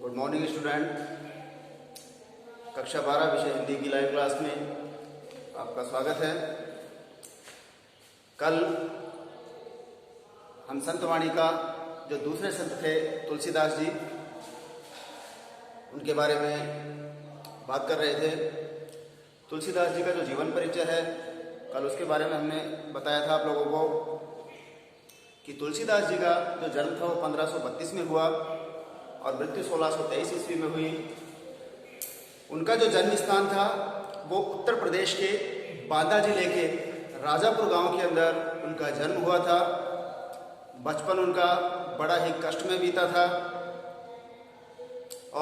Good morning student. कक्षा 12 विषय हिंदी की लाइव क्लास में आपका स्वागत है। कल हम संत वाणी का जो दूसरे संत थे तुलसीदास जी, उनके बारे में बात कर रहे थे। तुलसीदास जी का जो जीवन परिचय है, कल उसके बारे में हमने बताया था आप लोगों को कि तुलसीदास जी का जो जन्म था वो 1532 में हुआ और मृत्यु 1623 ईस्वी में हुई। उनका जो जन्म स्थान था वो उत्तर प्रदेश के बांदा जिले के राजापुर गांव के अंदर उनका जन्म हुआ था। बचपन उनका बड़ा ही कष्ट में बीता था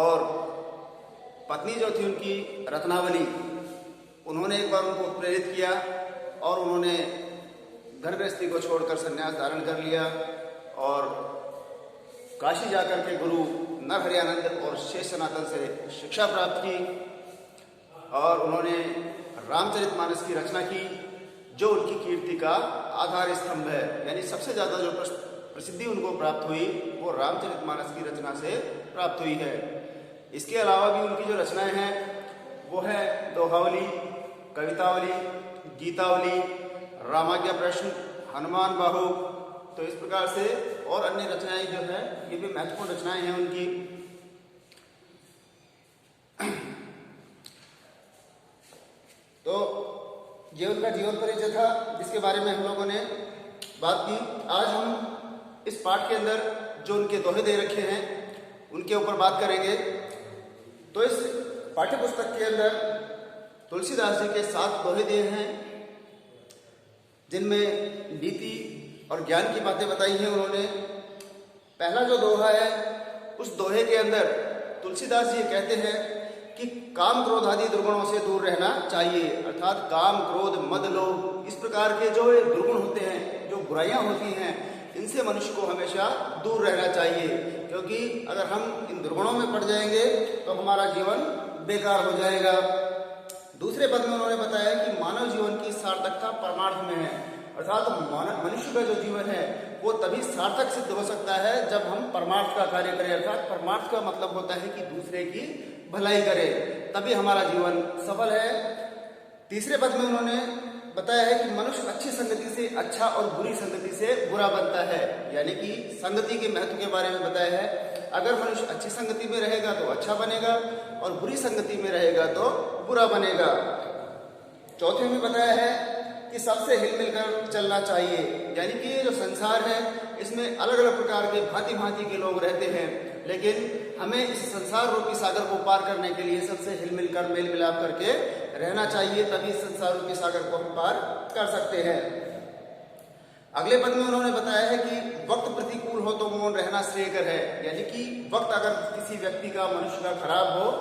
और पत्नी जो थी उनकी रत्नावली, उन्होंने एक बार उनको प्रेरित किया और उन्होंने घर गृहस्थी को छोड़कर संन्यास धारण कर लिया और काशी जाकर के गुरु नरहरियानंद और शेष सनातन से शिक्षा प्राप्त की और उन्होंने रामचरितमानस की रचना की, जो उनकी कीर्ति का आधार स्तंभ है। यानी सबसे ज़्यादा जो प्रसिद्धि उनको प्राप्त हुई वो रामचरितमानस की रचना से प्राप्त हुई है। इसके अलावा भी उनकी जो रचनाएं हैं वो है दोहावली, कवितावली, गीतावली, रामाज्ञा प्रश्न, हनुमान बाहु। तो इस प्रकार से और अन्य रचनाएं जो है ये भी महत्वपूर्ण रचनाएं हैं उनकी। तो ये उनका जीवन परिचय था जिसके बारे में हम लोगों ने बात की। आज हम इस पाठ के अंदर जो उनके दोहे दे रखे हैं उनके ऊपर बात करेंगे। तो इस पाठ्य पुस्तक के अंदर तुलसीदास जी के 7 दोहे दिए हैं जिनमें नीति और ज्ञान की बातें बताई हैं उन्होंने। पहला जो दोहा है उस दोहे के अंदर तुलसीदास जी कहते हैं कि काम क्रोध आदि दुर्गुणों से दूर रहना चाहिए। अर्थात काम क्रोध मद लोभ इस प्रकार के जो दुर्गुण होते हैं, जो बुराइयां होती हैं, इनसे मनुष्य को हमेशा दूर रहना चाहिए, क्योंकि अगर हम इन दुर्गुणों में पड़ जाएंगे तो हमारा जीवन बेकार हो जाएगा। दूसरे पद में उन्होंने बताया कि मानव जीवन की सार्थकता परमार्थ में है। अर्थात मनुष्य का जो जीवन है वो तभी सार्थक सिद्ध हो सकता है जब हम परमार्थ का कार्य करें। अर्थात परमार्थ का मतलब होता है कि दूसरे की भलाई करें, तभी हमारा जीवन सफल है। तीसरे पद में उन्होंने बताया है कि मनुष्य अच्छी संगति से अच्छा और बुरी संगति से बुरा बनता है। यानी कि संगति के महत्व के बारे में बताया है। अगर मनुष्य अच्छी संगति में रहेगा तो अच्छा बनेगा और बुरी संगति में रहेगा तो बुरा बनेगा। चौथे में बताया है कि सबसे हिल मिलकर चलना चाहिए। यानी कि ये जो संसार है इसमें अलग अलग प्रकार के भांति भांति के लोग रहते हैं, लेकिन हमें इस संसार रूपी सागर को पार करने के लिए सबसे हिल मिलकर मेल मिलाप करके रहना चाहिए, तभी संसार रूपी सागर को हम पार कर सकते हैं। अगले पद में उन्होंने बताया है कि वक्त प्रतिकूल हो तो मौन रहना श्रेयकर है। यानी कि वक्त अगर किसी व्यक्ति का, मनुष्य का खराब हो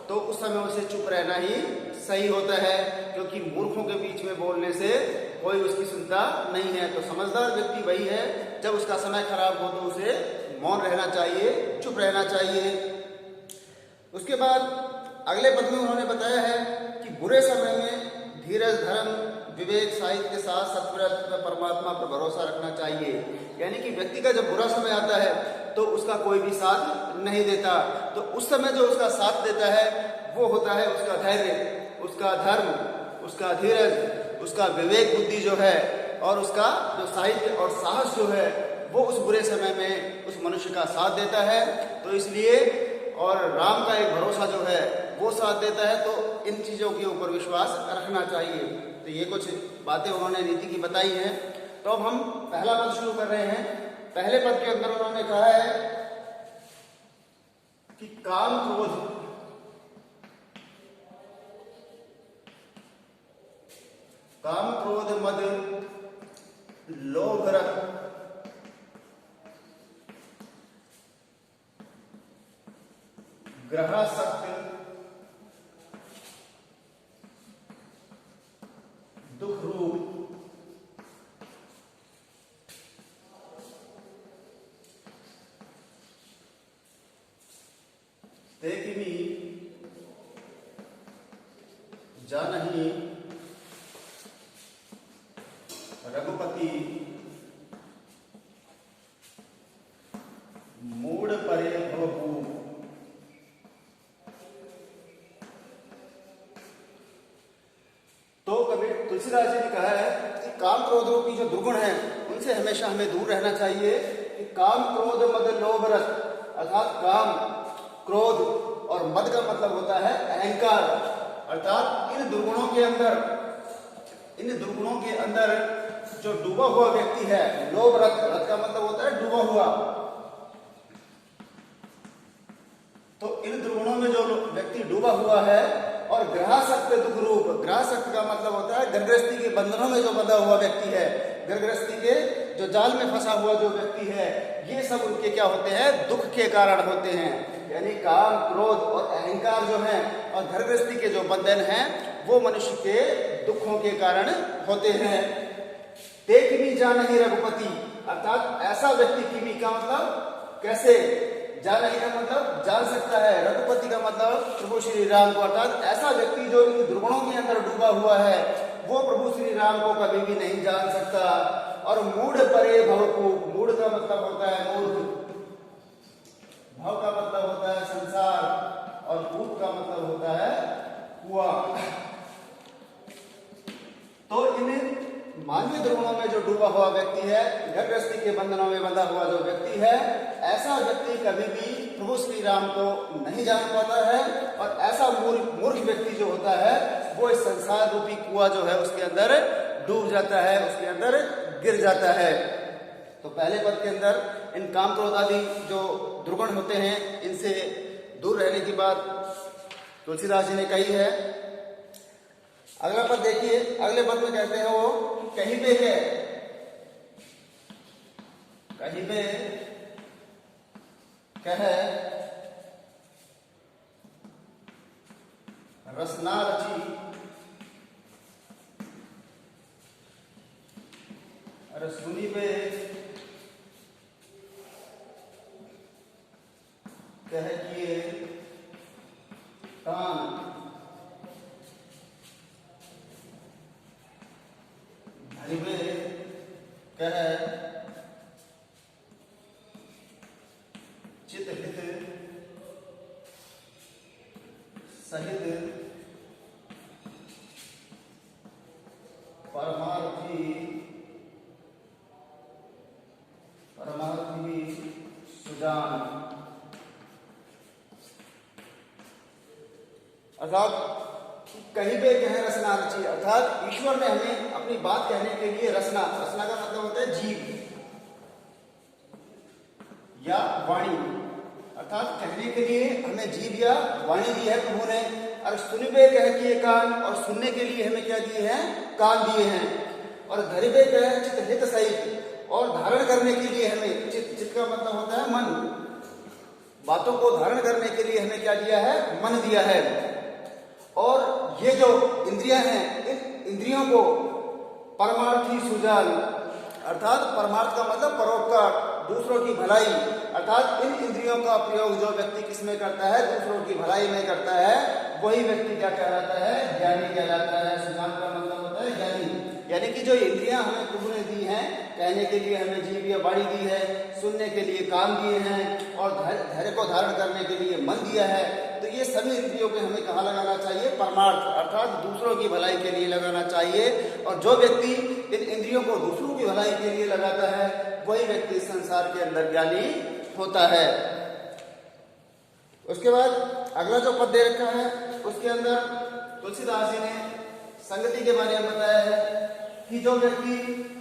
तो उस समय उसे चुप रहना ही सही होता है, क्योंकि मूर्खों के बीच में बोलने से कोई उसकी सुनता नहीं है। तो समझदार व्यक्ति वही है जब उसका समय खराब हो तो उसे मौन रहना चाहिए, चुप रहना चाहिए। उसके बाद अगले पद में उन्होंने बताया है कि बुरे समय में धीरज, धर्म, विवेक, साहित्य के साथ सत्व्रत व परमात्मा पर भरोसा रखना चाहिए। यानी कि व्यक्ति का जब बुरा समय आता है तो उसका कोई भी साथ नहीं देता, तो उस समय जो उसका साथ देता है वो होता है उसका धैर्य, उसका धर्म, उसका धीरज, उसका विवेक बुद्धि जो है, और उसका जो साहित्य और साहस जो है वो उस बुरे समय में उस मनुष्य का साथ देता है। तो इसलिए और राम का एक भरोसा जो है वो साथ देता है। तो इन चीज़ों के ऊपर विश्वास रखना चाहिए। तो ये कुछ बातें उन्होंने नीति की बताई हैं। तो अब हम पहला पद शुरू कर रहे हैं। पहले पद के अंदर उन्होंने कहा है कि काम क्रोध मद लोभ रख ग्रहासक्त दुख रूप देखी जानही रघुपति मूड परे भवभू तुलसीदास जी ने कहा है कि काम क्रोध रूपी जो दुर्गुण है उनसे हमेशा हमें दूर रहना चाहिए। कि काम क्रोध मद लोभ रस, अर्थात काम क्रोध और मद का मतलब होता है अहंकार, अर्थात इन दुर्गुणों के अंदर जो डूबा हुआ व्यक्ति है, लोभ रस, रस का मतलब होता है डूबा हुआ, तो इन दुर्गुणों में जो व्यक्ति डूबा हुआ है और ग्रहासक्त दुख रूप, ग्रहासक्त का मतलब होता है गर्भगृहस्थी के बंधनों में जो बंधा हुआ व्यक्ति है, गर्भगृहस्थी के जो जाल में फंसा हुआ जो व्यक्ति है, ये सब उनके क्या होते हैं, दुख के कारण होते हैं। यानी काम क्रोध और अहंकार जो है और गर्भगृहस्थी के जो बंधन हैं वो मनुष्य के दुखों के कारण होते हैं। देख भी जान ही रघुपति, अर्थात ऐसा व्यक्ति की भी का मतलब कैसे, जान ही का मतलब जान सकता है, रघुपति का मतलब प्रभु श्री राम को, अर्थात ऐसा व्यक्ति जो इन दुर्गुणों के अंदर डूबा हुआ है वो प्रभु श्री राम को कभी भी नहीं जान सकता। और मूढ़ परे भव को, मूढ़ का मतलब होता है मूर्ख, भव का मतलब होता है संसार और कूप का मतलब होता है कुआं। तो इन मानवीय दुर्गुणों में जो डूबा हुआ व्यक्ति है, गर्भगृहस्थी के बंधनों में बंधा हुआ जो व्यक्ति है, ऐसा व्यक्ति कभी भी प्रभु श्री राम को नहीं जान पाता है। और ऐसा मूर्ख व्यक्ति जो होता है वो इस संसार रूपी कुआं जो है उसके अंदर डूब जाता है, उसके अंदर गिर जाता है। तो पहले पद के अंदर इन काम क्रोध आदि जो दुर्गुण होते हैं इनसे दूर रहने की बात तुलसीदास जी ने कही है। अगला पद देखिए, अगले पद में कहते हैं वो कहीं पे है, कहीं पे कह रसना रची, अरे सुनी पे कह किए कान, धरिबे कह चित हित सहित परमार्थी सुजान। अर्थात कहीं पे कहे रसना रची, अर्थात ईश्वर ने हमें अपनी बात कहने के लिए रसना, रसना का मतलब होता है जीव या वाणी, अर्थात कहने के लिए हमें जीव या वाणी दी है प्रभु ने। और सुनिबे कह किए कान, और सुनने के लिए हमें क्या दिए हैं, कान दिए हैं। और धरिबे कह चित हित सहित, और धारण करने के लिए हमें चित, चित का मतलब होता है मन, बातों को धारण करने के लिए हमें क्या दिया है, मन दिया है। और ये जो इंद्रियां हैं इन इंद्रियों को परमार्थी सुजान, अर्थात परमार्थ का मतलब परोपकार, दूसरों की भलाई, अर्थात इन इंद्रियों का प्रयोग जो व्यक्ति किसमें करता है, दूसरों की भलाई में करता है, वही व्यक्ति क्या कहलाता है, ज्ञानी कहलाता है। सुजान का मतलब होता है ज्ञानी। यानी कि जो इंद्रियां हमें प्रभु ने दी हैं, कहने के लिए हमें जीव या वाणी दी है, सुनने के लिए कान दिए हैं और धैर्य को धारण करने के लिए मन दिया है, तो ये सभी इंद्रियों को हमें कहाँ लगाना चाहिए, परमार्थ, अर्थात दूसरों की भलाई के लिए लगाना चाहिए। और जो व्यक्ति इन इंद्रियों को दूसरों की भलाई के लिए लगाता है वही व्यक्ति संसार के अंदर ज्ञानी होता है। उसके बाद अगला जो पद दे रखा है उसके अंदर तुलसीदास जी ने संगति के बारे में बताया है कि जो व्यक्ति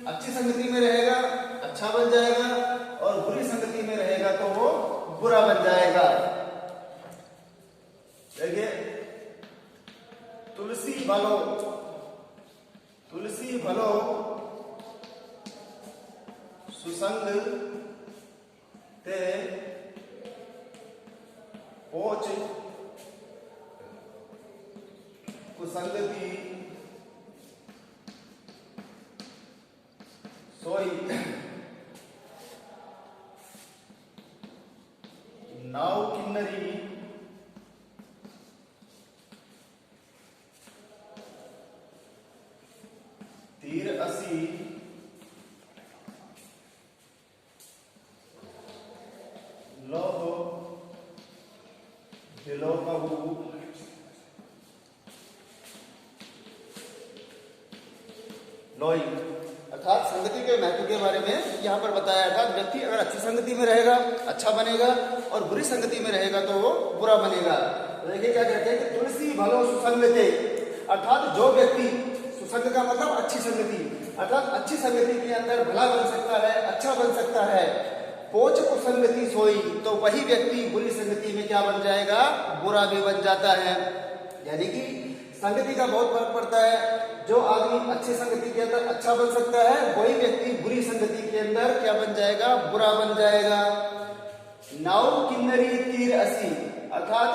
अच्छी संगति में रहेगा अच्छा बन जाएगा और बुरी संगति में रहेगा तो वो बुरा बन जाएगा। देखिए, तुलसी भलो सुसंग ते पोच कुसंगति सोई नाव किन्नरी तीर असी लोह दिलो कहू लोई। अर्थात संगति के महत्व के बारे में यहाँ पर बताया। अर्थात व्यक्ति अगर अच्छी संगति में रहेगा अच्छा बनेगा और बुरी संगति में रहेगा तो वो बुरा बनेगा। देखिए क्या कहते हैं कि तुलसी भलो सुसंगते, अर्थात जो व्यक्ति, सुसंग का मतलब अच्छी संगति, अर्थात अच्छी संगति के अंदर भला बन सकता है, अच्छा बन सकता है। पोच कुसंगति सोई, तो वही व्यक्ति बुरी संगति में क्या बन जाएगा, बुरा भी बन जाता है। यानी कि संगति का बहुत फर्क पड़ता है। जो आदमी अच्छी संगति के अंदर अच्छा बन सकता है वही व्यक्ति बुरी संगति के अंदर क्या बन जाएगा, बुरा बन जाएगा। नाव किन्नरी तीर असी, अर्थात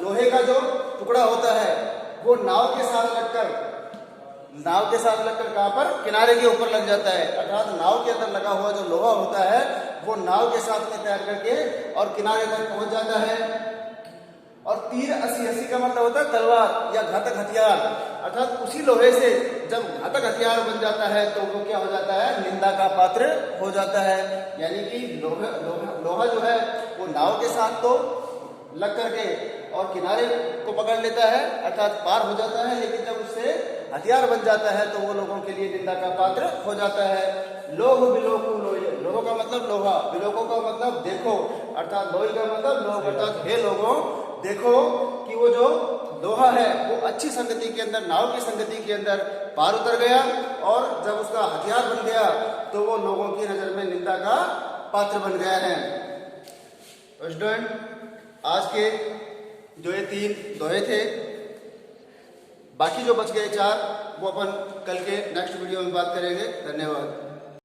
लोहे का जो टुकड़ा होता है वो नाव के साथ लगकर कहां पर, किनारे के ऊपर लग जाता है। अर्थात नाव के अंदर लगा हुआ जो लोहा होता है वो नाव के साथ में तैयार करके और किनारे तक पहुंच जाता है। और तीर असी, असी का मतलब होता है तलवार या घातक हथियार। अर्थात उसी लोहे से जब घातक हथियार बन जाता है तो वो क्या हो जाता है, निंदा का पात्र हो जाता है। यानी कि लोहा जो है वो नाव के साथ तो लग करके और किनारे को पकड़ लेता है, अर्थात पार हो जाता है, लेकिन जब उससे हथियार बन जाता है तो वो लोगों के लिए निंदा का पात्र हो जाता है। लोह बिलोकु लोई, लोह का मतलब लोहा, बिलोको का मतलब देखो, अर्थात लोई का मतलब लोग, अर्थात हे लोगों देखो कि वो जो लोहा है वो अच्छी संगति के अंदर, नाव की संगति के अंदर पार उतर गया और जब उसका हथियार बन गया तो वो लोगों की नजर में निंदा का पात्र बन गया है। तो स्टूडेंट, आज के जो ये 3 दोहे थे, बाकी जो बच गए 4 वो अपन कल के नेक्स्ट वीडियो में बात करेंगे। धन्यवाद।